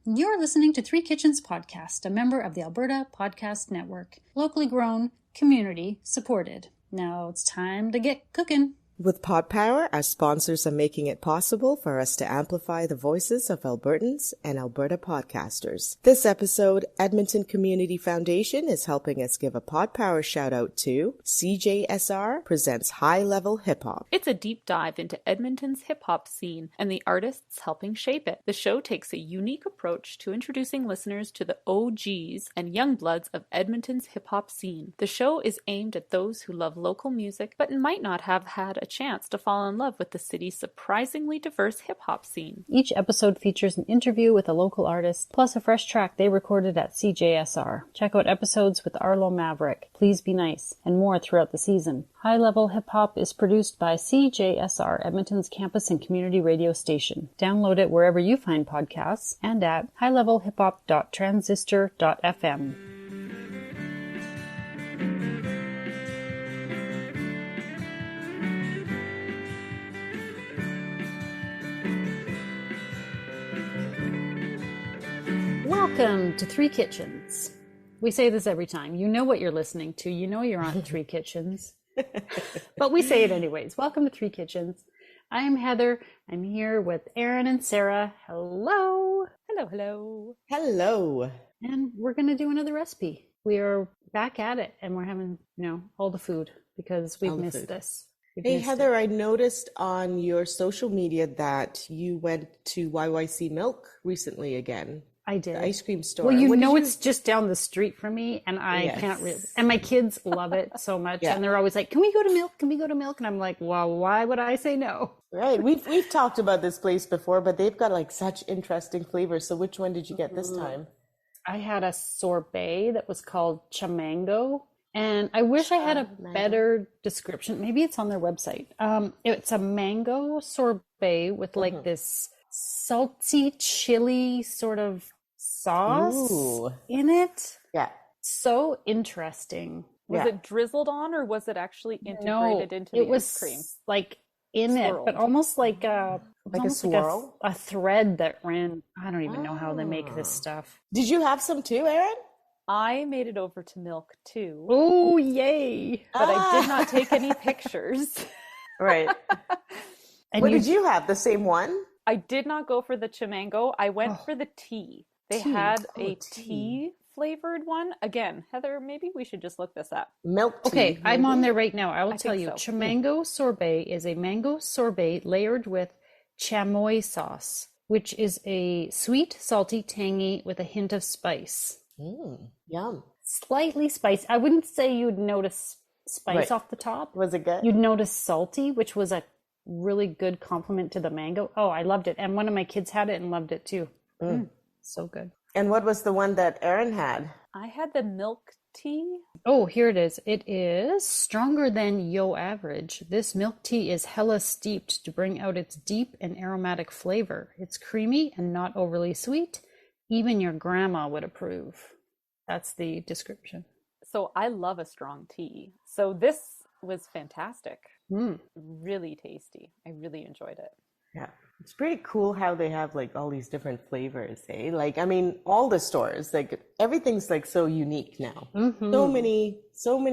You're listening to Three Kitchens Podcast, a member of the Alberta Podcast Network. Locally grown, community supported. Now it's time to get cooking. With Pod Power, our sponsors are making it possible for us to amplify the voices of Albertans and Alberta podcasters. This episode, Edmonton Community Foundation is helping us give a Pod Power shout out to CJSR presents High Level Hip Hop. It's a deep dive into Edmonton's hip hop scene and the artists helping shape it. The show takes a unique approach to introducing listeners to the OGs and young bloods of Edmonton's hip hop scene. The show is aimed at those who love local music but might not have had a chance to fall in love with the city's surprisingly diverse hip-hop scene. Each episode features an interview with a local artist, plus a fresh track they recorded at CJSR. Check out episodes with Arlo Maverick, Please Be Nice, and more throughout the season. High Level Hip Hop is produced by CJSR, Edmonton's campus and community radio station. Download it wherever you find podcasts and at highlevelhiphop.transistor.fm. Welcome to Three Kitchens. We say this every time. You know what you're listening to. You know you're on Three Kitchens. But we say it anyways. Welcome to Three Kitchens. I'm Heather. I'm here with Erin and Sarah. Hello. Hello, hello. Hello. And we're going to do another recipe. We are back at it and we're having, all the food because we've missed this. Hey, Heather, I noticed on your social media that you went to YYC Milk recently again. I did. The ice cream store. Well, it's just down the street from me and I can't really, and my kids love it so much. Yeah. And they're always like, can we go to Milk? Can we go to Milk? And I'm like, well, why would I say no? Right. We've talked about this place before, but they've got like such interesting flavors. So which one did you get this time? I had a sorbet that was called chamango. And I wish I had a better description. Maybe it's on their website. It's a mango sorbet with like this salty chili sort of sauce in it. Yeah. So interesting. Was it drizzled on or was it actually integrated into the ice cream? Like in swirled. It, but almost like a swirl? Like a thread that ran. I don't even know how they make this stuff. Did you have some too, Erin? I made it over to Milk too. Oh, yay. But I did not take any pictures. Right. And what did you have? The same one? I did not go for the chamango. I went for the tea. They had a tea flavored one. Again, Heather, maybe we should just look this up. Milk tea. Okay, I'm on there right now. I will tell you. So. Chamango sorbet is a mango sorbet layered with chamoy sauce, which is a sweet, salty, tangy with a hint of spice. Yum. Slightly spicy. I wouldn't say you'd notice spice off the top. Was it good? You'd notice salty, which was a really good compliment to the mango. Oh, I loved it. And one of my kids had it and loved it too. So good. And what was the one that Erin had? I had the milk tea. Oh, here it is. It is stronger than Yo Average. This milk tea is hella steeped to bring out its deep and aromatic flavor. It's creamy and not overly sweet. Even your grandma would approve. That's the description. So I love a strong tea. So this was fantastic. Really tasty. I really enjoyed it. Yeah. It's pretty cool how they have like all these different flavors, eh? Like, I mean, all the stores, like everything's like so unique now. So many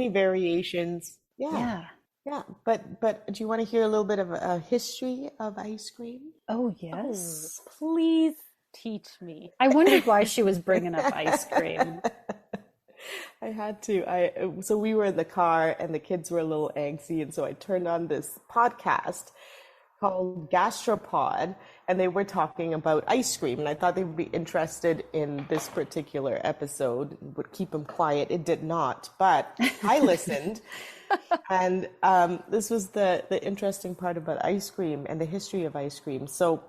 variations. Yeah. But do you want to hear a little bit of a history of ice cream? Oh, yes. Oh, please. Teach me. I wondered why she was bringing up ice cream. I had to. So we were in the car and the kids were a little angsty. And so I turned on this podcast called Gastropod and they were talking about ice cream. And I thought they would be interested in this particular episode. It would keep them quiet. It did not, but I listened. And this was the interesting part about ice cream and the history of ice cream. So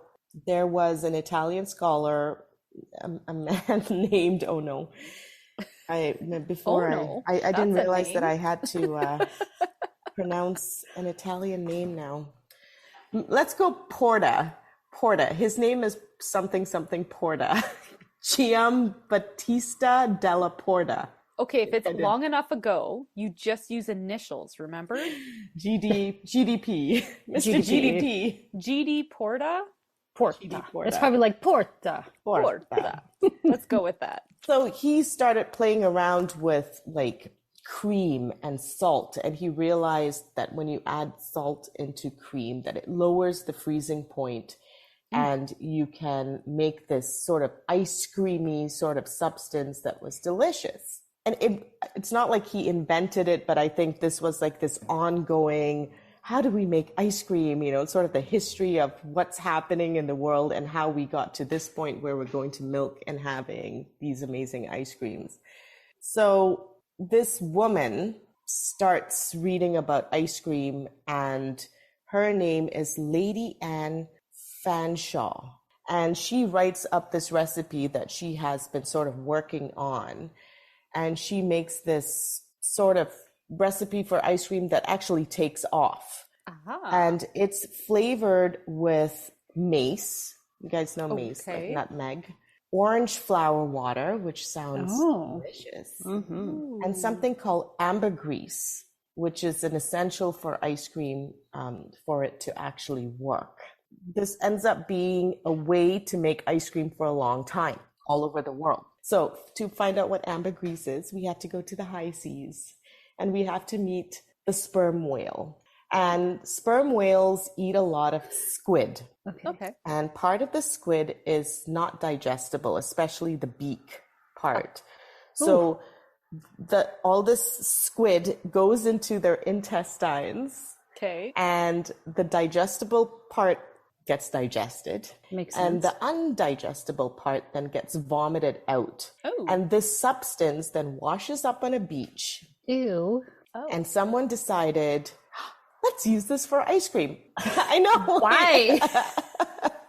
there was an Italian scholar, a man named, I didn't realize that I had to pronounce an Italian name now. Let's go Porta. His name is something Porta. Giambattista della Porta. Okay, if it's long enough ago, you just use initials, remember? GDP. Mr. GDP. GD Porta? Porta. porta. It's probably like porta. Porta. Let's go with that. So he started playing around with like cream and salt, and he realized that when you add salt into cream, that it lowers the freezing point, and you can make this sort of ice creamy sort of substance that was delicious. And it's not like he invented it, but I think this was like this ongoing, how do we make ice cream? You know, sort of the history of what's happening in the world and how we got to this point where we're going to milk and having these amazing ice creams. So this woman starts reading about ice cream, and her name is Lady Anne Fanshawe. And she writes up this recipe that she has been sort of working on. And she makes this sort of recipe for ice cream that actually takes off. And it's flavored with mace. You guys know mace, like nutmeg. Orange flower water, which sounds delicious. And something called ambergris, which is an essential for ice cream for it to actually work. This ends up being a way to make ice cream for a long time all over the world. So to find out what ambergris is, we have to go to the high seas, and we have to meet the sperm whale. And sperm whales eat a lot of squid. Okay. And part of the squid is not digestible, especially the beak part. So all this squid goes into their intestines. Okay. And the digestible part gets digested. Makes sense. And the undigestible part then gets vomited out. And this substance then washes up on a beach. Ew. And someone decided, let's use this for ice cream. I know. Why?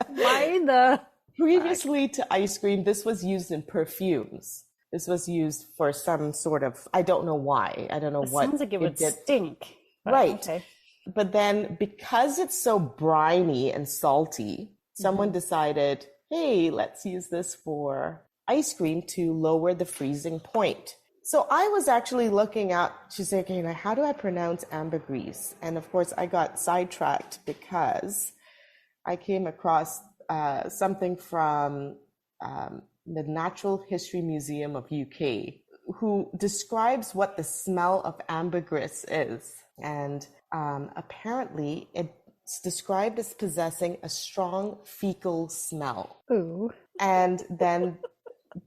Why the... Previously to ice cream, this was used in perfumes. This was used for some sort of, I don't know why. I don't know what. Sounds like it would stink. Right. Okay. But then because it's so briny and salty, someone decided, hey, let's use this for ice cream to lower the freezing point. So I was actually looking up, she's like, okay, how do I pronounce ambergris? And of course I got sidetracked because I came across something from the Natural History Museum of UK, who describes what the smell of ambergris is. And apparently it's described as possessing a strong fecal smell. Ooh. And then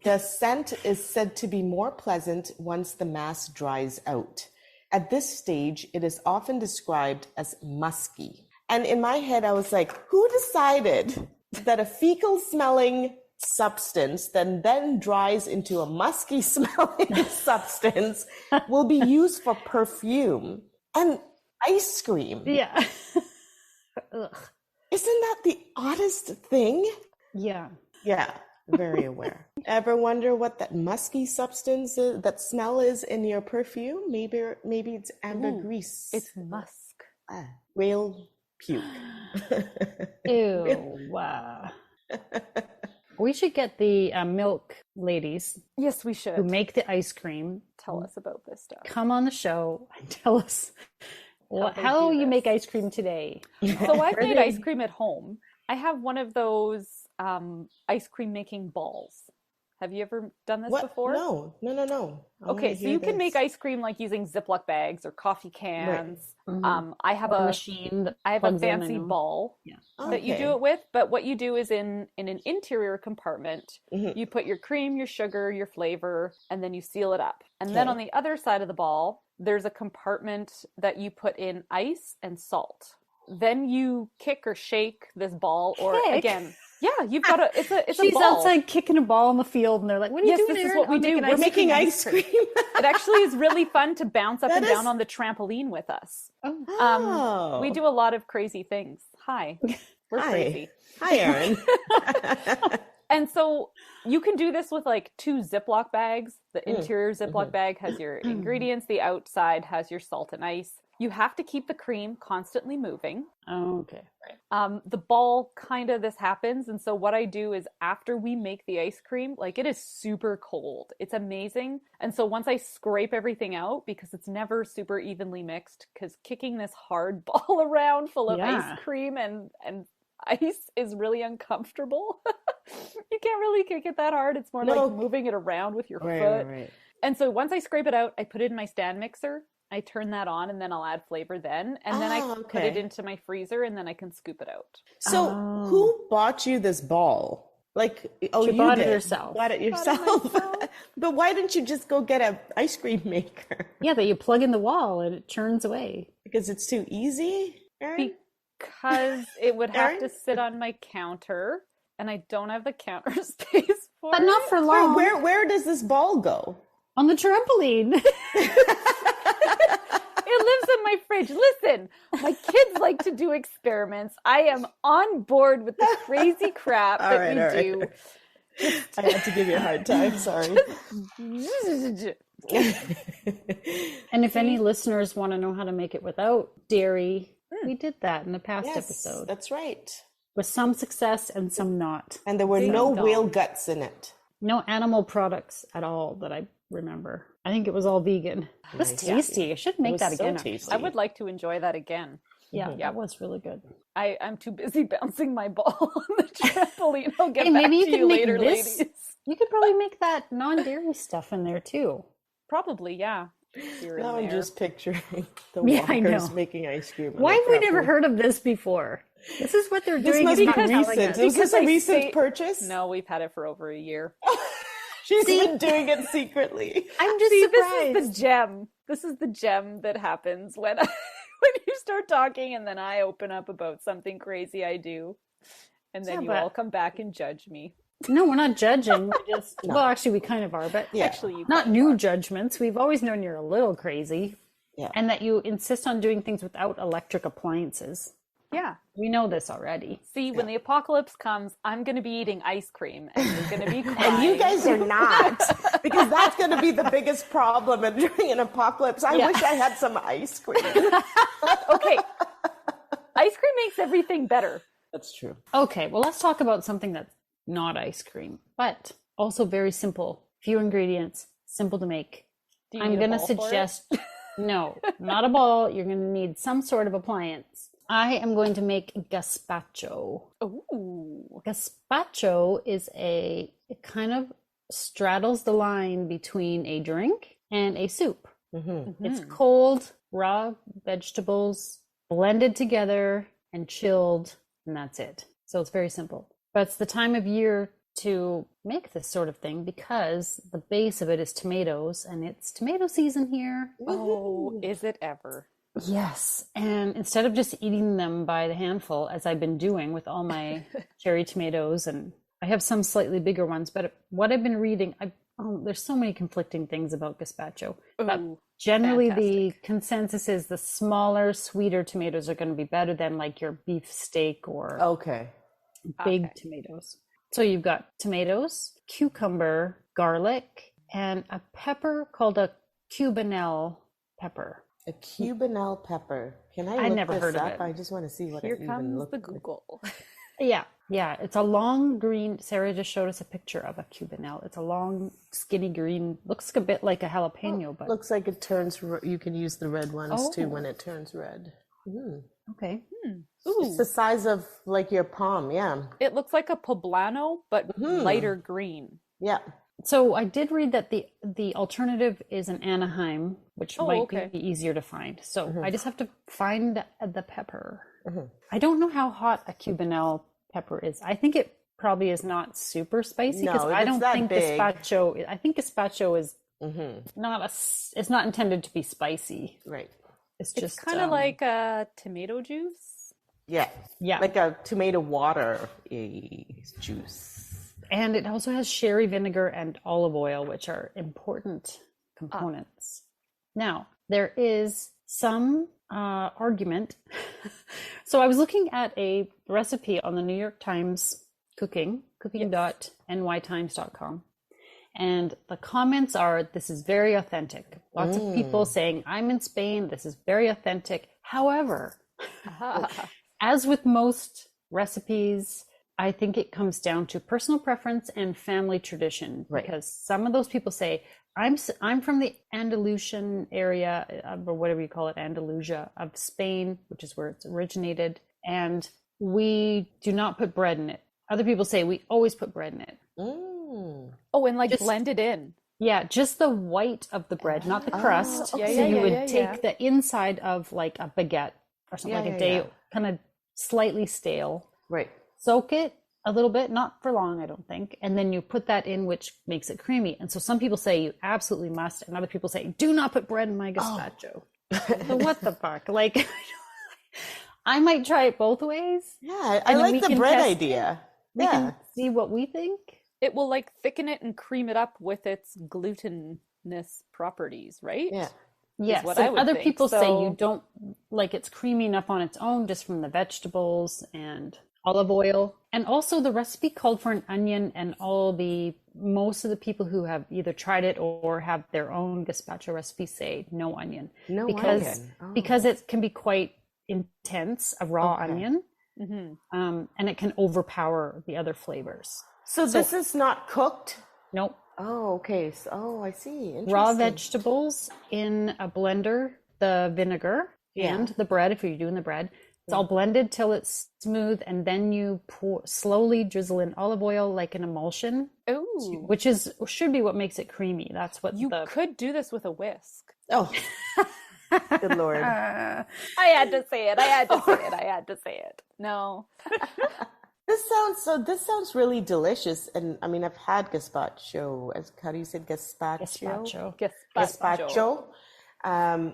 the scent is said to be more pleasant once the mass dries out. At this stage, it is often described as musky. And in my head, I was like, who decided that a fecal smelling substance that then dries into a musky smelling substance will be used for perfume and ice cream? Yeah. Ugh. Isn't that the oddest thing? Yeah. Yeah, very aware. Ever wonder what that musky substance is, that smell is in your perfume? Maybe it's ambergris. It's musk. Whale puke. Ew. Wow. We should get the milk ladies Yes, we should. who make the ice cream Tell us about this stuff. come on the show and tell us they how do you this. make ice cream today. So I've made they- ice cream at home. I have one of those ice cream making balls. Have you ever done this before? No. I Okay, wanna so hear you can make this. ice cream like using Ziploc bags or coffee cans. Mhm. I have Or a machine that I have a plugs in, I fancy know. ball Yeah. that you do it with, but what you do is in an interior compartment, you put your cream, your sugar, your flavor, and then you seal it up. And then Okay. on the other side of the ball, there's a compartment that you put in ice and salt. Then you kick or shake this ball, or Kick? again, yeah, you've got it's a She's ball. outside kicking a ball in the field, and they're like, "What are you Yes, doing?" this is Erin?" what we "I'm do. making We're Making ice cream. It actually is really fun to bounce up That and is- down on the trampoline with us. Oh. We do a lot of crazy things. Hi, we're Hi. crazy. Hi, Erin. And so you can do this with like 2 Ziploc bags. The interior Ziploc bag has your ingredients. The outside has your salt and ice. You have to keep the cream constantly moving. Oh, okay. The ball kind of this happens. And so what I do is after we make the ice cream, like it is super cold. It's amazing. And so once I scrape everything out, because it's never super evenly mixed, because kicking this hard ball around full of Yeah. ice cream and ice is really uncomfortable. You can't really kick it that hard. It's more like moving it around with your foot. Right. And so once I scrape it out, I put it in my stand mixer. I turn that on and then I'll add flavor then. And then I put it into my freezer and then I can scoop it out. So who bought you this ball? Like, you bought it yourself. Bought it yourself. But why didn't you just go get an ice cream maker? Yeah, that you plug in the wall and it churns away. Because it's too easy, Erin? Because it would have to sit on my counter and I don't have the counter space for it. But not for long. Where does this ball go? On the trampoline. It lives in my fridge. Listen, my kids like to do experiments. I am on board with the crazy crap that we do. I had to give you a hard time. Sorry. And if any listeners want to know how to make it without dairy, we did that in the past episode. That's right. With some success and some not. And there were no whale guts in it. No animal products at all that I remember. I think it was all vegan. It was tasty. I should make that again. I would like to enjoy that again. Yeah, that was really good. I'm too busy bouncing my ball on the trampoline. I'll get back to you later, ladies. You could probably make that non-dairy stuff in there too. Probably, yeah. Now I'm just picturing the walkers making ice cream. Why have we never heard of this before? This is what they're doing. This must be recent. Is this a recent purchase? No, we've had it for over a year. She's been doing it secretly. I'm just surprised. This is the gem. This is the gem that happens when when you start talking and then I open up about something crazy I do. And then you all come back and judge me. No, we're not judging. We're just well, actually we kind of are, but actually not new judgments. We've always known you're a little crazy. Yeah. And that you insist on doing things without electric appliances. Yeah. We know this already. See, when the apocalypse comes, I'm going to be eating ice cream and you're going to be crying. And you guys are not, because that's going to be the biggest problem during an apocalypse. I wish I had some ice cream. Okay. Ice cream makes everything better. That's true. Okay, well, let's talk about something that's not ice cream, but also very simple. Few ingredients, simple to make. I'm going to suggest, no, not a ball. You're going to need some sort of appliance. I am going to make gazpacho. Ooh. Gazpacho is it kind of straddles the line between a drink and a soup. Mm-hmm. It's cold, raw vegetables blended together and chilled, and that's it. So it's very simple. But it's the time of year to make this sort of thing because the base of it is tomatoes, and it's tomato season here. Oh, is it ever? Yes, and instead of just eating them by the handful, as I've been doing with all my cherry tomatoes, and I have some slightly bigger ones, but what I've been reading, there's so many conflicting things about gazpacho. But generally, the consensus is the smaller, sweeter tomatoes are going to be better than like your beef steak or big tomatoes. So you've got tomatoes, cucumber, garlic, and a pepper called a cubanelle pepper. A cubanelle pepper. Can I look never this heard up? of it. I just want to see what Here it even comes looks the like. Google. Yeah. It's a long green. Sarah just showed us a picture of a cubanelle. It's a long, skinny green. Looks a bit like a jalapeno, but looks like it turns. You can use the red ones too when it turns red. Okay. It's the size of like your palm. Yeah. It looks like a poblano, but lighter green. Yeah. So I did read that the alternative is an Anaheim, which might be easier to find. So I just have to find the pepper. I don't know how hot a cubanelle pepper is. I think it probably is not super spicy because I don't think gazpacho. I think gazpacho is it's not intended to be spicy. Right. It's just kind of like a tomato juice. Yeah. Like a tomato water juice. And it also has sherry vinegar and olive oil, which are important components. Now, there is some argument. So I was looking at a recipe on the New York Times cooking.nytimes.com. And the comments are, this is very authentic. Lots of people saying, I'm in Spain. This is very authentic. However, as with most recipes, I think it comes down to personal preference and family tradition, because some of those people say, I'm from the Andalusian area, or whatever you call it, Andalusia of Spain, which is where it's originated. And We do not put bread in it. Other people say we always put bread in it. Mm. Oh, and like blend it in. Yeah, just the white of the bread, not the crust. okay. So you would take the inside of like a baguette or something like a day, kind of slightly stale. Right. Soak it a little bit, not for long, I don't think. And then you put that in, which makes it creamy. And so some people say you absolutely must, and other people say, do not put bread in my gazpacho. So what the fuck? Like, I might try it both ways. Yeah, I like the bread idea. We can see what we think. It will like thicken it and cream it up with its glutinous properties, right? Yeah. Yes, what so I would other think. people say So- you don't, like it's creamy enough on its own just from the vegetables and olive oil. And also the recipe called for an onion, and most of the people who have either tried it or have their own gazpacho recipe say no onion. Onion. Because it can be quite intense, a raw onion, and it can overpower the other flavors. So this is not cooked? Nope. Oh, okay. So, I see. Interesting. Raw vegetables in a blender, the vinegar and the bread, if you're doing the bread. It's all blended till it's smooth, and then you slowly drizzle in olive oil like an emulsion, Ooh. which should be what makes it creamy. That's what You could do this with a whisk. Oh, good Lord. I had to say it. No. This sounds really delicious. And I mean, I've had gazpacho, how do you say gazpacho? Gazpacho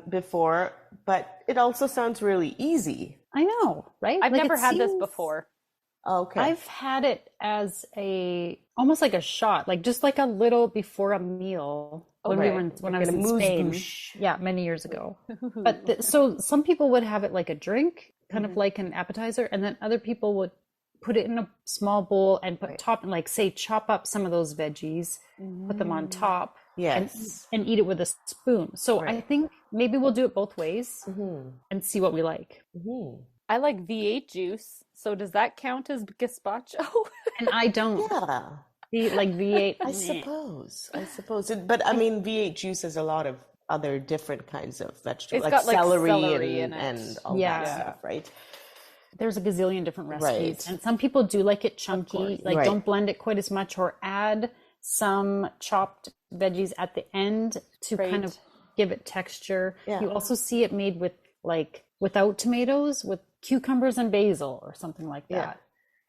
before, but it also sounds really easy. I know, right? I've never had this before. Okay. I've had it as almost like a shot, like just like a little before a meal when I was in Spain. Yeah, many years ago. But so some people would have it like a drink, kind of like an appetizer, and then other people would put it in a small bowl and put like say chop up some of those veggies, put them on top, and eat it with a spoon. So I think maybe we'll do it both ways and see what we like. I like V8 juice. So does that count as gazpacho? And I don't. Yeah. Like V8. I suppose. But I mean, V8 juice has a lot of other different kinds of vegetables, It's got, like, celery celery and, in it. and all that stuff, right? There's a gazillion different recipes. And some people do like it chunky, like don't blend it quite as much, or add some chopped veggies at the end to kind of give it texture. You also see it made with without tomatoes, with cucumbers and basil or something like that.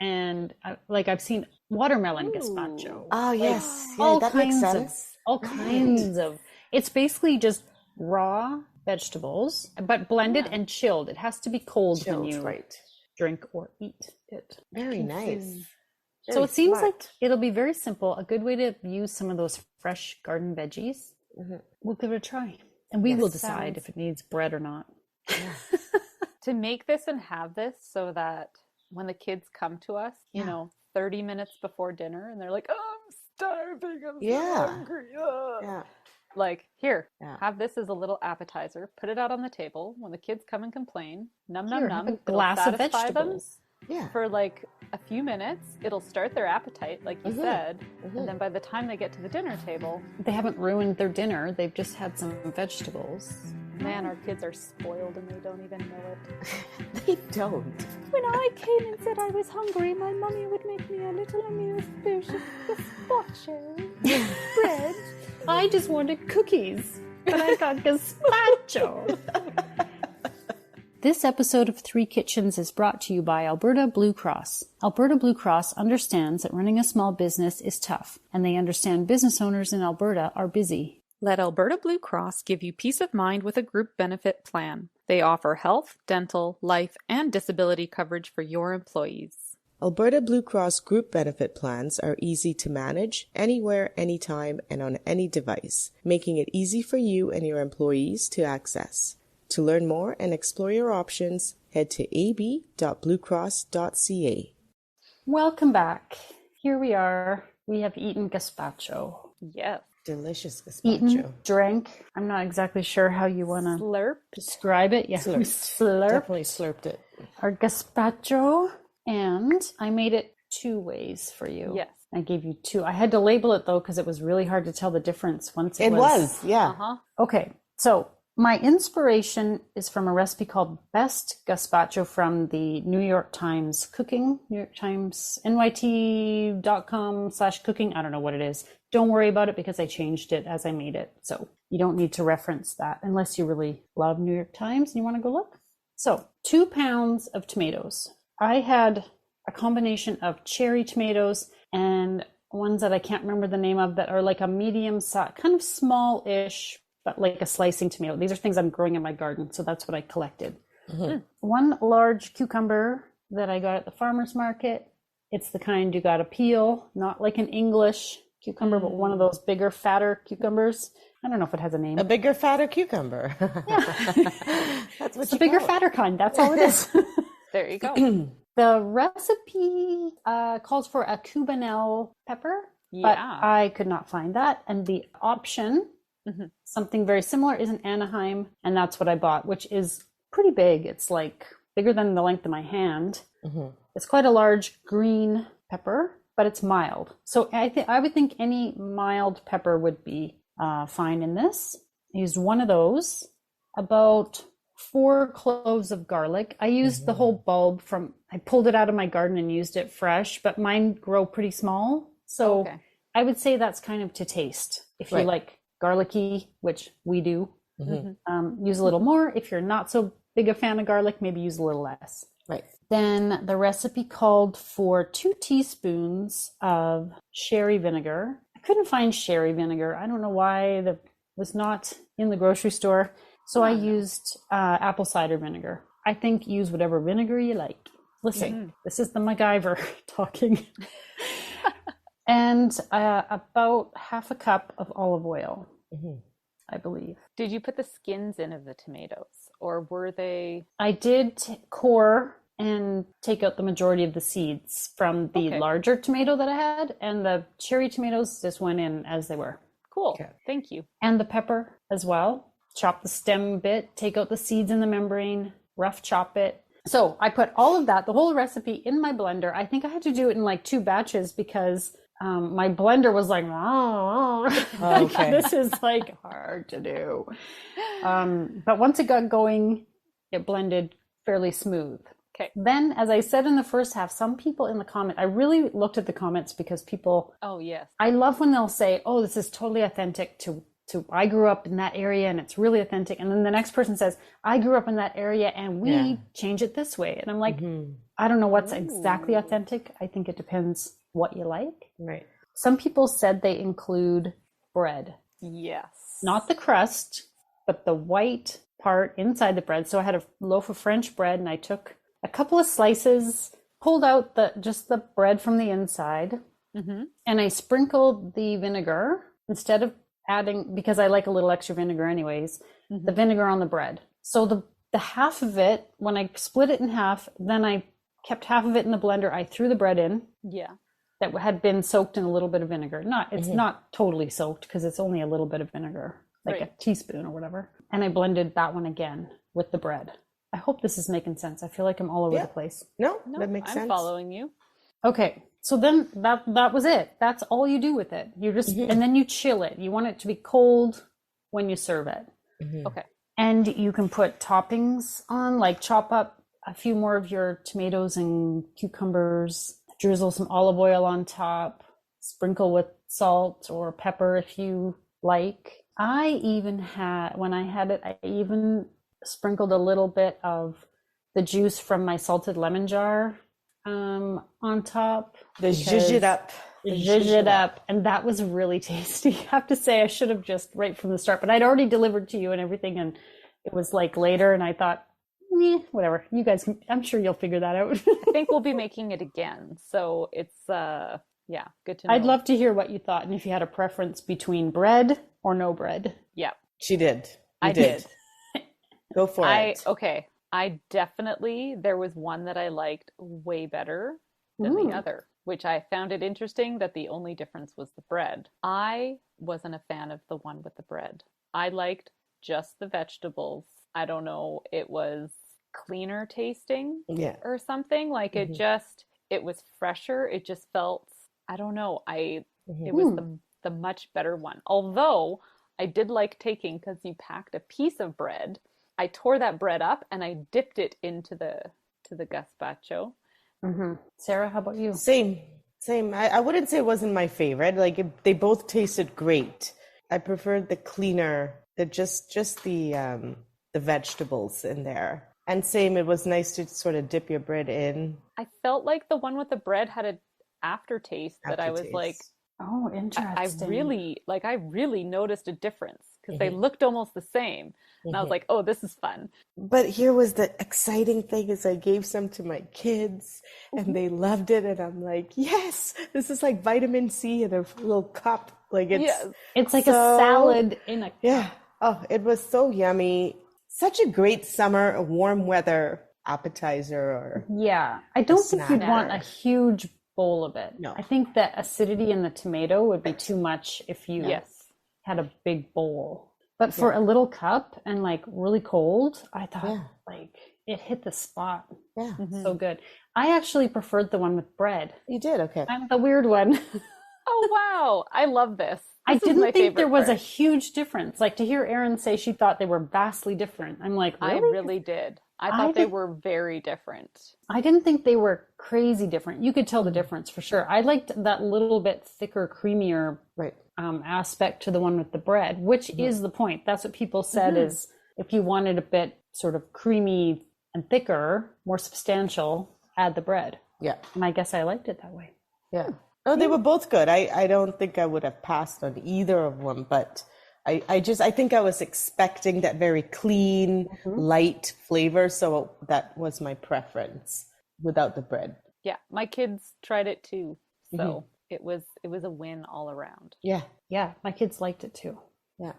And I've seen watermelon gazpacho. Oh, yes. All that kinds makes sense. all kinds of, it's basically just raw vegetables, but blended and chilled. It has to be cold when you drink or eat it. Very nice. So it seems like it'll be very simple, a good way to use some of those fresh garden veggies. We'll give it a try, and we will decide if it needs bread or not. To make this and have this so that when the kids come to us, 30 minutes before dinner, and they're like, "Oh, I'm starving, I'm so hungry." Like, here, have this as a little appetizer. Put it out on the table. When the kids come and complain, num, A glass of vegetables. For like a few minutes. It'll start their appetite, like you said. And then by the time they get to the dinner table, they haven't ruined their dinner. They've just had some vegetables. Man, our kids are spoiled and they don't even know it. They don't. When I came and said I was hungry, my mummy would make me a little amuse-bouche of gazpacho bread. I just wanted cookies, but I got gazpacho. This episode of Three Kitchens is brought to you by Alberta Blue Cross. Alberta Blue Cross understands that running a small business is tough, and they understand business owners in Alberta are busy. Let Alberta Blue Cross give you peace of mind with a group benefit plan. They offer health, dental, life, and disability coverage for your employees. Alberta Blue Cross group benefit plans are easy to manage, anywhere, anytime, and on any device, making it easy for you and your employees to access. To learn more and explore your options, head to ab.bluecross.ca. Welcome back. Here we are. We have eaten gazpacho. Yes. Delicious gazpacho. Eaten, drank. I'm not exactly sure how you want to describe it. Yeah, we slurped. Definitely slurped it. Our gazpacho, and I made it two ways for you. Yes. I gave you two. I had to label it though because it was really hard to tell the difference once it was. Yeah. Okay, so My inspiration is from a recipe called Best Gazpacho from the New York Times Cooking, New York Times, nyt.com/cooking. I don't know what it is. Don't worry about it because I changed it as I made it. So you don't need to reference that unless you really love New York Times and you want to go look. So 2 pounds of tomatoes. I had a combination of cherry tomatoes and ones that I can't remember the name of that are like a medium size, kind of small-ish, but like a slicing tomato. These are things I'm growing in my garden, so that's what I collected. Mm-hmm. 1 large cucumber that I got at the farmer's market. It's the kind you got to peel, not like an English cucumber, but one of those bigger, fatter cucumbers. I don't know if it has a name. A bigger, fatter cucumber. Yeah. That's what it's a bigger, fatter kind. That's all it is. There you go. The recipe calls for a Cubanelle pepper, but I could not find that. And the option, something very similar, is an Anaheim, and that's what I bought, which is pretty big. It's like bigger than the length of my hand. Mm-hmm. It's quite a large green pepper, but it's mild. So I would think any mild pepper would be fine in this. I used one of those, about 4 cloves of garlic. I used the whole bulb I pulled it out of my garden and used it fresh, but mine grow pretty small. So I would say that's kind of to taste. If you like garlicky, which we do, use a little more. If you're not so big a fan of garlic, maybe use a little less. Right. Then the recipe called for 2 teaspoons of sherry vinegar. I couldn't find sherry vinegar. I don't know why. That was not in the grocery store. So I used apple cider vinegar. I think use whatever vinegar you like. Listen, this is the MacGyver talking. And about half a cup of olive oil, I believe. Did you put the skins in of the tomatoes, or were they? I did core and take out the majority of the seeds from the larger tomato that I had, and the cherry tomatoes just went in as they were. Cool. Okay. Thank you. And the pepper as well. Chop the stem bit, take out the seeds in the membrane, rough chop it. So I put all of that, the whole recipe, in my blender. I think I had to do it in like 2 batches because my blender was like, this is like hard to do. But once it got going, it blended fairly smooth. Okay. Then, as I said in the first half, some people in the comment, I really looked at the comments because people, I love when they'll say, oh, this is totally authentic to I grew up in that area and it's really authentic. And then the next person says, I grew up in that area and we change it this way. And I'm like, I don't know what's exactly authentic. I think it depends what you like. Right. Some people said they include bread. Yes. Not the crust, but the white part inside the bread. So I had a loaf of French bread and I took a couple of slices, pulled out just the bread from the inside, and I sprinkled the vinegar instead of adding, because I like a little extra vinegar anyways, the vinegar on the bread. So the half of it, when I split it in half, then I kept half of it in the blender. I threw the bread in. Yeah. That had been soaked in a little bit of vinegar. It's not totally soaked because it's only a little bit of vinegar, like a teaspoon or whatever. And I blended that one again with the bread. I hope this is making sense. I feel like I'm all over the place. No, that makes sense. I'm following you. Okay. So then that was it. That's all you do with it. You just, and then you chill it. You want it to be cold when you serve it. Okay. And you can put toppings on, like chop up a few more of your tomatoes and cucumbers, drizzle some olive oil on top, sprinkle with salt or pepper if you like. I even sprinkled a little bit of the juice from my salted lemon jar on top. Zhuzh it up. Zhuzh it up. And that was really tasty. I have to say, I should have just right from the start, but I'd already delivered to you and everything. And it was like later and I thought, whatever, you guys can, I'm sure you'll figure that out. I think we'll be making it again. So it's, good to know. I'd love to hear what you thought. And if you had a preference between bread or no bread. Yeah. She did. I did. Go for it. Okay. I definitely, there was one that I liked way better than the other, which I found it interesting that the only difference was the bread. I wasn't a fan of the one with the bread. I liked just the vegetables. I don't know, it was cleaner tasting or something. Like it was fresher. It just felt, I don't know, it was the much better one. Although I did like taking, because you packed a piece of bread. I tore that bread up and I dipped it into the gazpacho. Mm-hmm. Sarah, how about you? Same, same. I wouldn't say it wasn't my favorite. Like they both tasted great. I preferred the cleaner, just the vegetables in there. And same, it was nice to sort of dip your bread in. I felt like the one with the bread had an aftertaste that I was like, Aftertaste. Oh, I interesting. really noticed a difference, because they looked almost the same. And I was like, oh, this is fun. But here was the exciting thing is I gave some to my kids and they loved it. And I'm like, yes, this is like vitamin C in a little cup. Like It's like a salad in a cup. Yeah. Oh, it was so yummy. Such a great summer, warm weather appetizer or Yeah. I don't think you'd snack. want a huge bowl of it. No. I think that acidity in the tomato would be too much if you Yes. had a big bowl. But for a little cup and like really cold, I thought Yeah. like it hit the spot. Yeah. So good. I actually preferred the one with bread. You did? Okay. I'm the weird one. Oh, wow. I love this. I This is my didn't think there favorite was a part. huge difference. Like to hear Erin say she thought they were vastly different. I'm like, I really? really did. I I thought they did- were very different. I didn't think they were crazy different. You could tell the difference for sure. I liked that little bit thicker, creamier Right. aspect to the one with the bread, which is the point. That's what people said is if you wanted a bit sort of creamy and thicker, more substantial, add the bread. Yeah. And I guess I liked it that way. Yeah. No, they were both good. I don't think I would have passed on either of them, but I think I was expecting that very clean, light flavor. So that was my preference without the bread. Yeah, my kids tried it too. So it was a win all around. Yeah. Yeah, my kids liked it too. Yeah.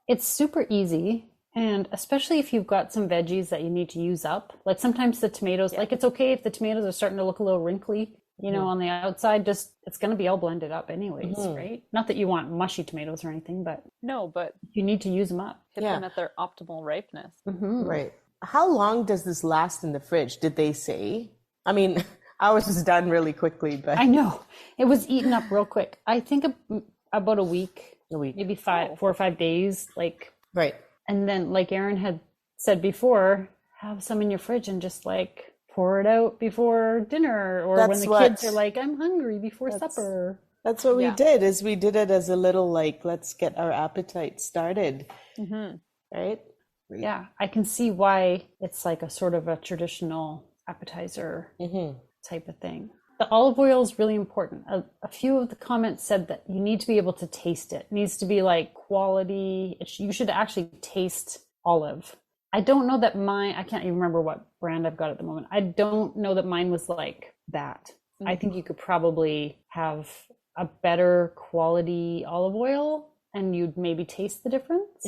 It's super easy. And especially if you've got some veggies that you need to use up, like sometimes the tomatoes, like it's okay if the tomatoes are starting to look a little wrinkly, you know, on the outside, just it's going to be all blended up anyways, right? Not that you want mushy tomatoes or anything, but No, but you need to use them up. hit them at their optimal ripeness. Right. How long does this last in the fridge? Did they say? I mean, ours was done really quickly, but I know it was eaten up real quick. I think about a week, maybe 4 or 5 days, like, right. and then like Erin had said before, have some in your fridge and just like pour it out before dinner or when the kids are like, I'm hungry before supper. That's what we did, is we did it as a little like, let's get our appetite started. Right? Yeah, I can see why it's like a sort of a traditional appetizer type of thing. The olive oil is really important. A few of the comments said that you need to be able to taste it. It needs to be like quality. You should actually taste olive. I don't know that I can't even remember what brand I've got at the moment. I don't know that mine was like that. I think you could probably have a better quality olive oil and you'd maybe taste the difference.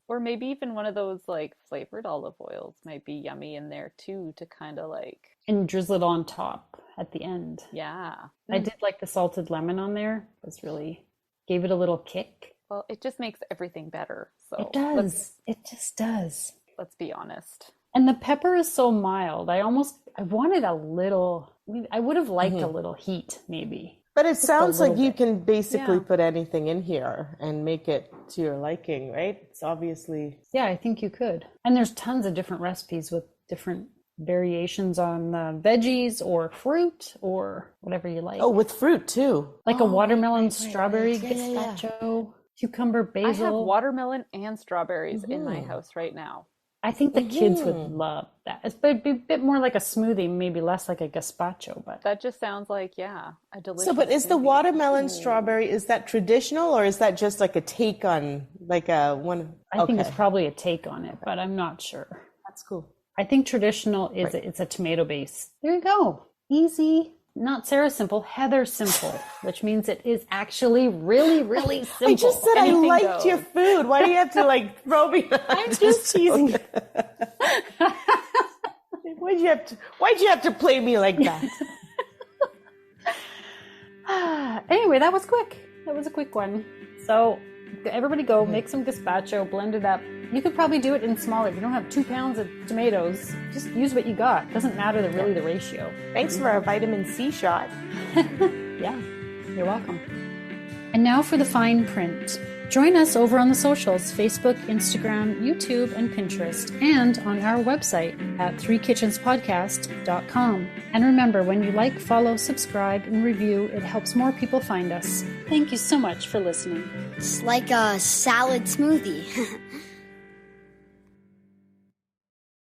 Or maybe even one of those like flavored olive oils might be yummy in there too, to kind of like, And drizzle it on top at the end. yeah. I did like the salted lemon on there. It was really gave it a little kick. Well, it just makes everything better. So It does. It just does. let's be honest. And the pepper is so mild. I wanted a little, I would have liked a little heat maybe. But it sounds like little you bit. can basically put anything in here and make it to your liking, right? It's obviously... Yeah, I think you could. And there's tons of different recipes with different variations on veggies or fruit or whatever you like. Oh, with fruit too. Like a watermelon, strawberry, gazpacho, cucumber, basil. I have watermelon and strawberries in my house right now. I think the kids would love that. It's a bit more like a smoothie, maybe less like a gazpacho, but That just sounds like, a delicious So, but is the smoothie. watermelon strawberry, is that traditional or is that just like a take on like a one? I think it's probably a take on it, but I'm not sure. That's cool. I think traditional is it's a tomato base. There you go. Easy. Not Sarah simple, Heather simple, which means it is actually really, really simple. I just said Anything I liked goes. your food. Why do you have to like throw me? I'm just teasing. Why'd you have to play me like that? Anyway, that was quick. That was a quick one. So everybody go make some gazpacho, blend it up. You could probably do it in smaller. If you don't have 2 pounds of tomatoes, just use what you got. Doesn't matter the ratio. Thanks for our vitamin C shot. Yeah, you're welcome. And now for the fine print. Join us over on the socials, Facebook, Instagram, YouTube, and Pinterest, and on our website at threekitchenspodcast.com. And remember, when you like, follow, subscribe, and review, it helps more people find us. Thank you so much for listening. It's like a salad smoothie.